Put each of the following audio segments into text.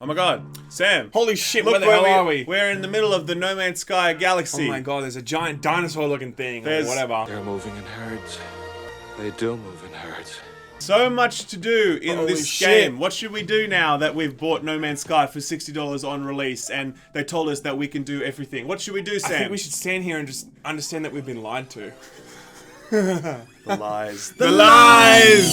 Oh my god, Sam. Holy shit, Look, where the hell are we? We're in the middle of the No Man's Sky galaxy. Oh my god, there's a giant dinosaur looking thing or whatever. They're moving in herds. They do move in herds. So much to do in Holy this shit. game. What should we do now that we've bought No Man's Sky for $60 on release and they told us that we can do everything? What should we do, Sam? I think we should stand here and just understand that we've been lied to. The lies. The lies!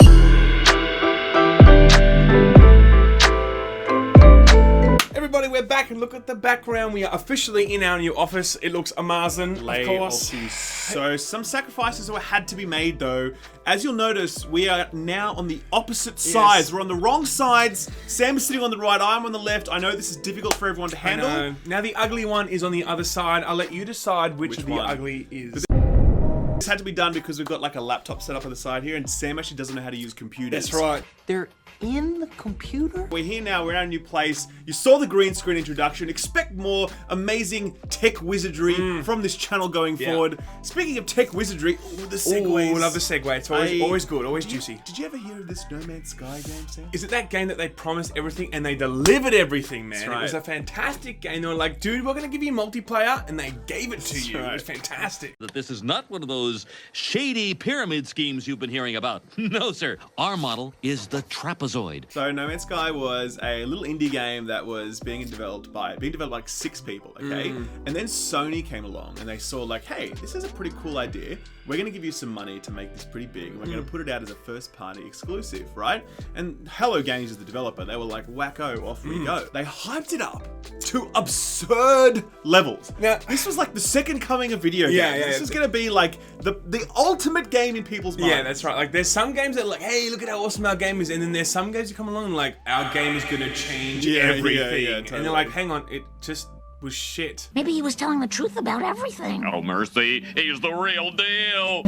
Everybody, we're back and look at the background. We are officially in our new office. It looks amazing, of course. So some sacrifices had to be made though. As you'll notice, we are now on the opposite sides. We're on the wrong sides. Sam is sitting on the right, I'm on the left. I know this is difficult for everyone to handle. I know. Now the ugly one is on the other side. I'll let you decide which of the one? ugly is. This had to be done because we've got like a laptop set up on the side here and Sam actually doesn't know how to use computers. That's right. They're in the computer? We're here now, we're in our new place. You saw the green screen introduction. Expect more amazing tech wizardry from this channel going forward. Speaking of tech wizardry, the segues. Ooh, love the segue. It's always good, always juicy. Did you ever hear of this No Man's Sky game, Sam? Is it that game that they promised everything and they delivered everything, man? That's right. It was a fantastic game. They were like, dude, we're going to give you multiplayer, and they gave it to you. right. It was fantastic. That this is not one of those shady pyramid schemes you've been hearing about. No, sir. Our model is the trapezoid. So No Man's Sky was a little indie game that was being developed by like 6 people, okay? And then Sony came along and they saw like, hey, this is a pretty cool idea. We're gonna give you some money to make this pretty big and we're gonna put it out as a first party exclusive, right? And Hello Games is the developer. They were like, wacko, off we go. They hyped it up to absurd levels. Now, This was like the second coming of video games. Yeah, This is gonna be like the ultimate game in people's minds. Yeah, that's right. Like, there's some games that are like, hey, look at how awesome our game is, and then there's some games that come along and like, our game is gonna change everything. totally. And they're like, hang on, it just was shit. Maybe he was telling the truth about everything. Oh, mercy. He's the real deal.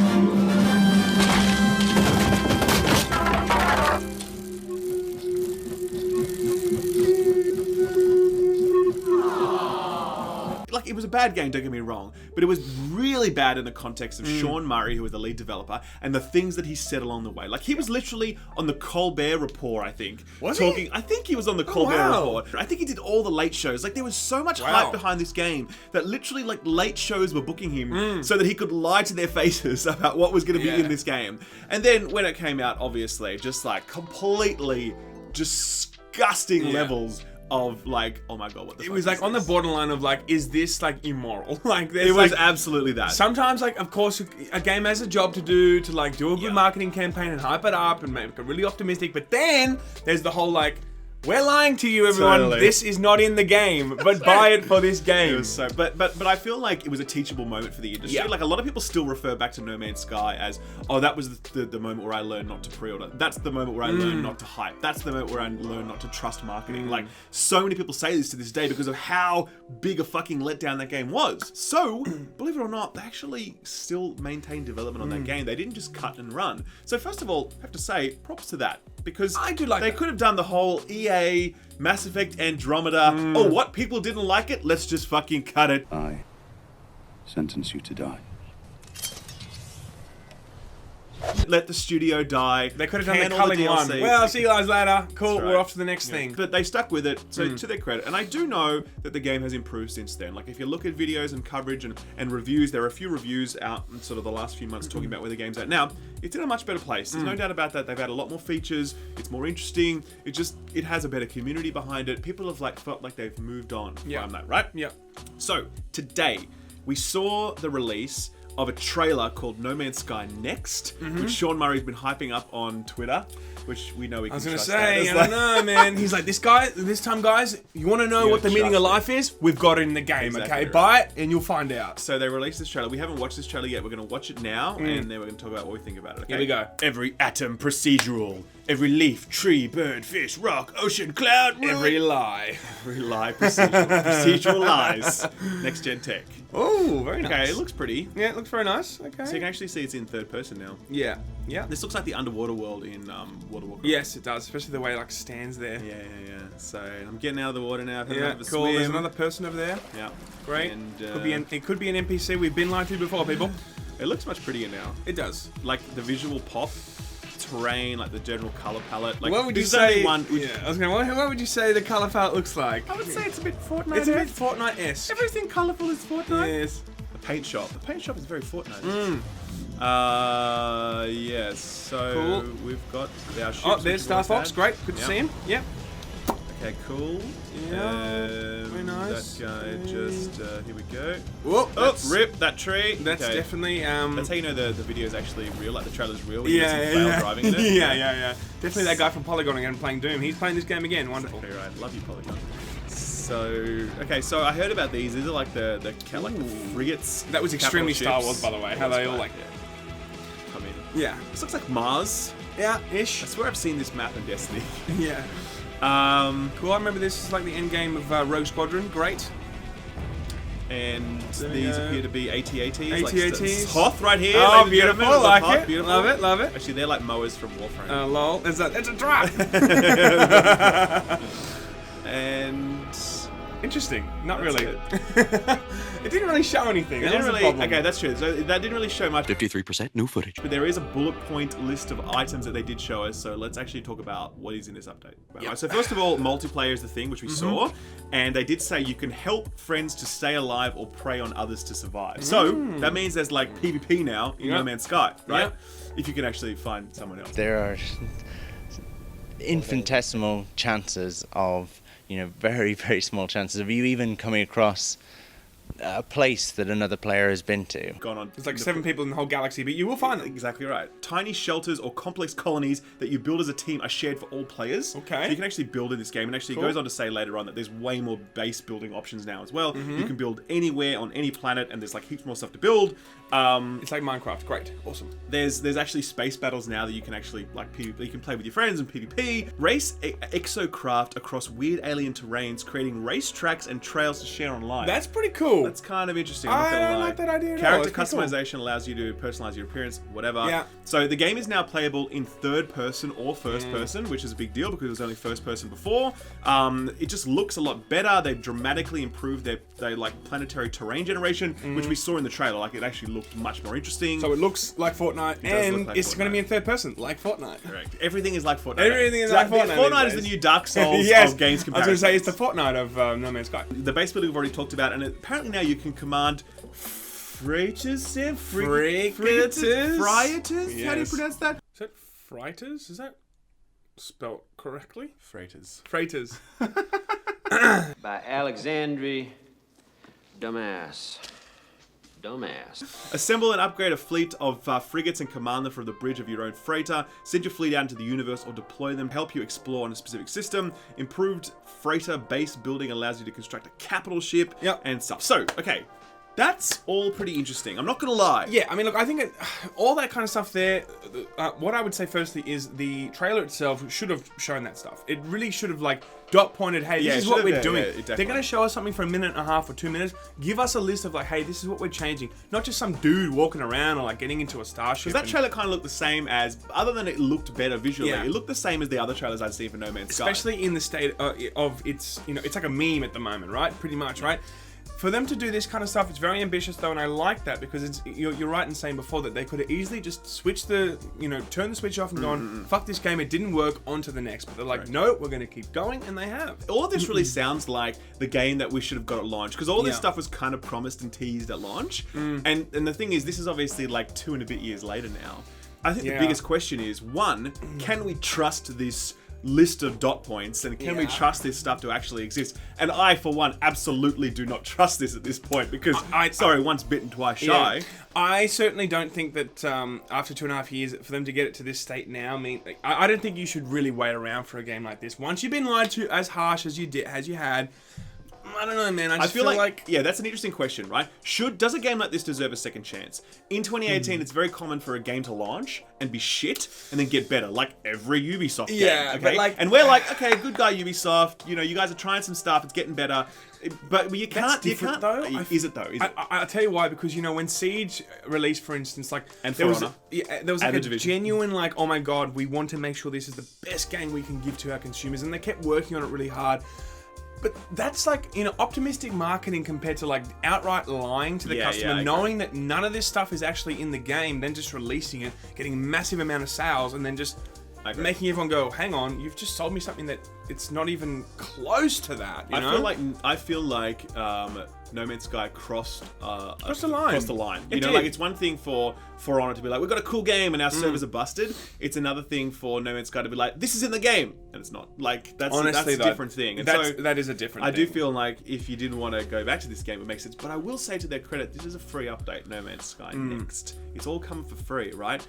Like, it was a bad game, don't get me wrong, but it was really bad in the context of Sean Murray, who was the lead developer, and the things that he said along the way. Like, he was literally on the Colbert Report, I think. Was he? I think he was on the Colbert Report. I think he did all the late shows. Like, there was so much hype behind this game that literally, like, late shows were booking him so that he could lie to their faces about what was going to be in this game. And then, when it came out, obviously, just, like, completely disgusting levels of like, oh my god, what the fuck It was like on the borderline of like, is this like immoral? Like, it was absolutely that. Sometimes, like, of course, a game has a job to do to like do a good marketing campaign and hype it up and make it really optimistic. But then there's the whole like, we're lying to you, everyone. Totally. This is not in the game, but buy it for this game. It was so, but I feel like it was a teachable moment for the industry. Yeah. Like, a lot of people still refer back to No Man's Sky as, oh, that was the moment where I learned not to pre-order. That's the moment where I learned not to hype. That's the moment where I learned not to trust marketing. Like, so many people say this to this day because of how big a fucking letdown that game was. So, believe it or not, they actually still maintained development on that game. They didn't just cut and run. So first of all, I have to say, props to that. Because I do like they that. could have done the whole EA, Mass Effect, Andromeda. Oh, what? People didn't like it? Let's just fucking cut it. I sentence you to die. Let the studio die. They could have done the Cancel culling one. DLC. Well, see you guys later. Cool, That's right. we're off to the next thing. But they stuck with it, so to their credit. And I do know that the game has improved since then. Like, if you look at videos and coverage and reviews, there are a few reviews out in sort of the last few months talking about where the game's at now. It's in a much better place. There's no doubt about that. They've had a lot more features. It's more interesting. It has a better community behind it. People have like felt like they've moved on from that, right? Yeah. So today we saw the release of a trailer called No Man's Sky Next, which Sean Murray's been hyping up on Twitter, which we know we can I was gonna trust say, that. I don't know, man. He's like, this time, guys, you want to know what the meaning of life is? We've got it in the game, Exactly okay? right. Buy it and you'll find out. So they released this trailer. We haven't watched this trailer yet. We're going to watch it now, and then we're going to talk about what we think about it. Okay? Here we go. Every atom procedural. Every leaf, tree, bird, fish, rock, ocean, cloud, Every lie. every lie procedural. Procedural lies. Next gen tech. Oh, very nice. Okay, it looks pretty. Yeah, it looks very nice. Okay. So you can actually see it's in third person now. Yeah. Yeah. This looks like the underwater world in World of Warcraft. Yes, it does, especially the way it like stands there. Yeah. So I'm getting out of the water now. I've had Yeah, a cool. There's swim. another person over there. Yeah. Great. And, It could be an NPC. We've been lied to before, people. it looks much prettier now. It does. Like the visual pop terrain, like the general color palette. Like, What would you there's only say? one? Yeah, I was going. What would you say the color palette looks like? I would say it's a bit Fortnite. It's a bit Fortnite-esque. Everything colorful is Fortnite. Yes. The paint shop. The paint shop is very Fortnite. Yes. So Cool. we've got our ships. Oh, which there's we've Star always Fox. had. Great. Good to Yep. see him. Yep. Okay, cool. Very nice. That guy just, here we go. Whoa, Oh, rip that tree. That's Okay. definitely That's how you know the video is actually real, like the trailer's real. When you get some fail driving in it. yeah. Definitely that guy from Polygon again playing Doom. He's playing this game again. Wonderful. Exactly right. Love you, Polygon. So, okay, so I heard about these. These are like the frigates. That was extremely capital Star Wars, ships. by the way. It How was they all great, like. yeah. Come in. Yeah. This looks like Mars. Yeah. I Ish. swear I've seen this map in Destiny. Yeah. Cool. I remember this is like the end game of Rogue Squadron. Great. And There we these go. appear to be AT-ATs. AT-ATs. Like Hoth right here. Oh, ladies and beautiful. gentlemen. Like Hoth, it. beautiful. Love it. Love it. Actually, they're like mowers from Warframe. Lol. It's a trap. And Interesting. Not That's really. It didn't really show anything. it That didn't was the really. problem. Okay, that's true. So that didn't really show much. 53% new footage. But there is a bullet point list of items that they did show us, so let's actually talk about what is in this update. Right, so first of all, multiplayer is the thing, which we saw, and they did say you can help friends to stay alive or prey on others to survive. So that means there's like PvP now in No Man's Sky, right? If you can actually find someone else. There are infinitesimal chances of, very, very small chances of you even coming across a place that another player has been to. Gone on. There's like 7 people in the whole galaxy, but you will find them. Exactly right. Tiny shelters or complex colonies that you build as a team are shared for all players. Okay. So you can actually build in this game, and actually it goes on to say later on that there's way more base building options now as well. You can build anywhere on any planet, and there's like heaps more stuff to build. It's like Minecraft. Great. Awesome. There's actually space battles now that you can actually like PvP, you can play with your friends and PvP. Race exocraft across weird alien terrains, creating race tracks and trails to share online. That's pretty cool. That's kind of interesting. I'm not I gonna don't lie. like that idea at all. Character It's pretty cool. customization allows you to personalize your appearance, whatever. Yeah. So the game is now playable in third person or first person, which is a big deal because it was only first person before. It just looks a lot better. They've dramatically improved their like planetary terrain generation, which we saw in the trailer. Like it actually looked much more interesting. So it looks like Fortnite, does and look like it's going to be Fortnite. in third person, like Fortnite. Correct. Everything is like Fortnite. Everything is like Fortnite. Fortnite these is the days. new Dark Souls Yes. of games I was going comparisons. to say it's the Fortnite of No Man's Sky. The base building we've already talked about, and apparently now you can command freighters. Frigators? Frigators? How do you Yes. pronounce that? Is that freighters? Is that spelled correctly? Freighters. Freighters. By Alexandria Dumbass. Assemble and upgrade a fleet of frigates and command them from the bridge of your own freighter. Send your fleet out into the universe or deploy them. Help you explore on a specific system. Improved freighter base building allows you to construct a capital ship and stuff. So, okay. That's all pretty interesting. I'm not going to lie. Yeah, I mean, look, I think all that kind of stuff there, what I would say firstly is the trailer itself should have shown that stuff. It really should have, like, dot pointed, hey, Yeah, this is it what should we're have, doing. yeah, definitely. They're going to show us something for a minute and a half or 2 minutes. Give us a list of, like, hey, this is what we're changing. Not just some dude walking around or, like, getting into a starship. Because that trailer kind of looked the same as, other than it looked better visually, Yeah. it looked the same as the other trailers I'd seen for No Man's Sky. Especially in the state of it's, it's like a meme at the moment, right? Pretty much, right? For them to do this kind of stuff, it's very ambitious though, and I like that because it's you're right in saying before that they could have easily just switched the, turn the switch off and gone, fuck this game, it didn't work, on to the next. But they're like, no, we're going to keep going, and they have. All of this really sounds like the game that we should have got at launch, because all this Yeah. stuff was kind of promised and teased at launch. And the thing is, this is obviously like 2 and a bit years later now. I think the Yeah. biggest question is, one, can we trust this list of dot points, and can we Yeah. trust this stuff to actually exist? And I, for one, absolutely do not trust this at this point, because, once bitten, twice shy. Yeah. I certainly don't think that after 2.5 years, for them to get it to this state now, I don't think you should really wait around for a game like this. Once you've been lied to as harsh as you had, I don't know, man. I just feel like yeah, that's an interesting question, right? Does a game like this deserve a second chance? In 2018, it's very common for a game to launch and be shit and then get better, like every Ubisoft game. Yeah, Okay? but like- and we're like, okay, good guy Ubisoft. You guys are trying some stuff. It's getting better. But you can't. That's different, though. Is it though? Is it? I'll tell you why, because when Siege released, for instance, like And there For was Honor. there was like And a The Division. genuine like, oh my god, we want to make sure this is the best game we can give to our consumers, and they kept working on it really hard. But that's like, optimistic marketing compared to like outright lying to the customer, knowing that none of this stuff is actually in the game, then just releasing it, getting a massive amount of sales, and then just making everyone go, hang on, you've just sold me something that it's not even close to that. I feel like No Man's Sky crossed the line. It's one thing for Honor to be like, we've got a cool game and our servers are busted. It's another thing for No Man's Sky to be like, this is in the game, and it's not. Like that's a different thing. And that is a different thing. I do feel like if you didn't want to go back to this game, it makes sense. But I will say to their credit, this is a free update. No Man's Sky next. It's all coming for free, right?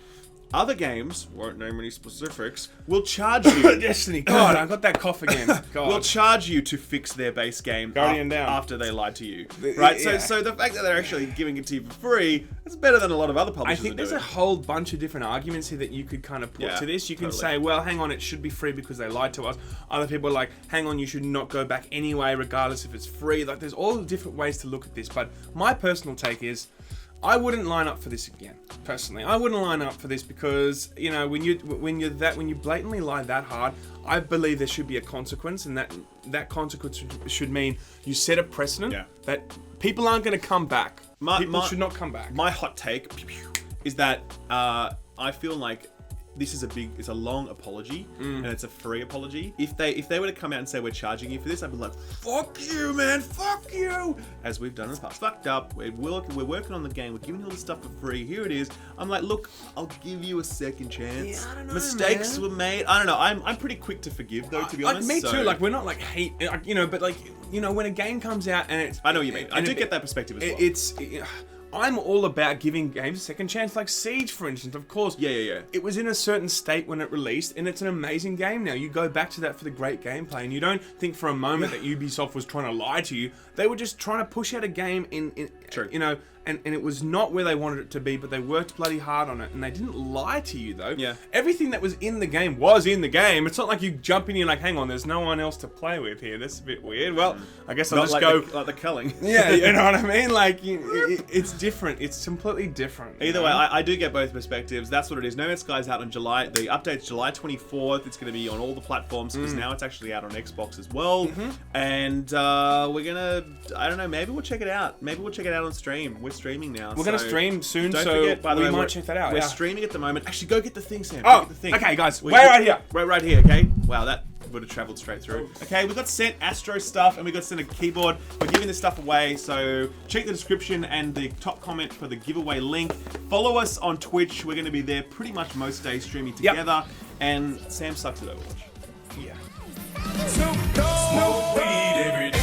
Other games, won't name any specifics, will charge you. Destiny, God, I got that cough again. God. Will charge you to fix their base game after they lied to you, right? So the fact that they're actually giving it to you for free, that's better than a lot of other publishers. I think there's a whole bunch of different arguments here that you could kind of put to this. You can say, well, hang on, it should be free because they lied to us. Other people are like, hang on, you should not go back anyway, regardless if it's free. Like, there's all different ways to look at this. But my personal take is, I wouldn't line up for this again. Personally, I wouldn't line up for this because when you blatantly lie that hard, I believe there should be a consequence, and that consequence should mean you set a precedent that people aren't going to come back. People should not come back. My hot take is that I feel like this is it's a long apology, and it's a free apology. If they were to come out and say we're charging you for this, I'd be like, fuck you, man, fuck you, as we've done in the past. Fucked up. We're working on the game. We're giving you all this stuff for free. Here it is. I'm like, look, I'll give you a second chance. Yeah, I don't know, mistakes were made. I don't know. I'm pretty quick to forgive, though, to be honest. Me too. Like, we're not like hate, but like when a game comes out and it's, I know what you mean. I do get that perspective as well. I'm all about giving games a second chance, like Siege, for instance. Of course, it was in a certain state when it released, and it's an amazing game now. You go back to that for the great gameplay, and you don't think for a moment that Ubisoft was trying to lie to you. They were just trying to push out a game and it was not where they wanted it to be, but they worked bloody hard on it, and they didn't lie to you, though. Yeah. Everything that was in the game was in the game. It's not like you jump in and you're like, hang on, there's no one else to play with here. That's a bit weird. Well, I guess I'll just go... like the culling. Yeah, you know what I mean? Like, it's different. It's completely different. Either way, I do get both perspectives. That's what it is. No Man's Sky's out on July... The update's July 24th. It's going to be on all the platforms, because now it's actually out on Xbox as well. And we're going to... I don't know, maybe we'll check it out. Maybe we'll check it out on stream. We're streaming now. We're going to stream soon, don't so forget, by the way, might check that out. We're streaming at the moment. Actually, go get the thing, Sam. Oh, get the thing. Okay, guys. Right here, okay? Wow, that would have travelled straight through. Okay, we got sent Astro stuff, and we got sent a keyboard. We're giving this stuff away, so check the description and the top comment for the giveaway link. Follow us on Twitch. We're going to be there pretty much most days streaming together. And Sam sucks at Overwatch. Yeah. Smoke weed every day.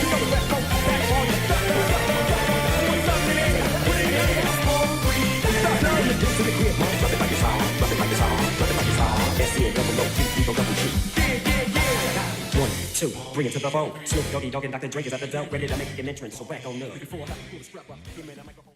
One, two, bring it to the phone. Snoop Doggy Dogg and Dr. Dre is at the door, ready to make an entrance. So back on up. Before I pull the strap up, give me the microphone.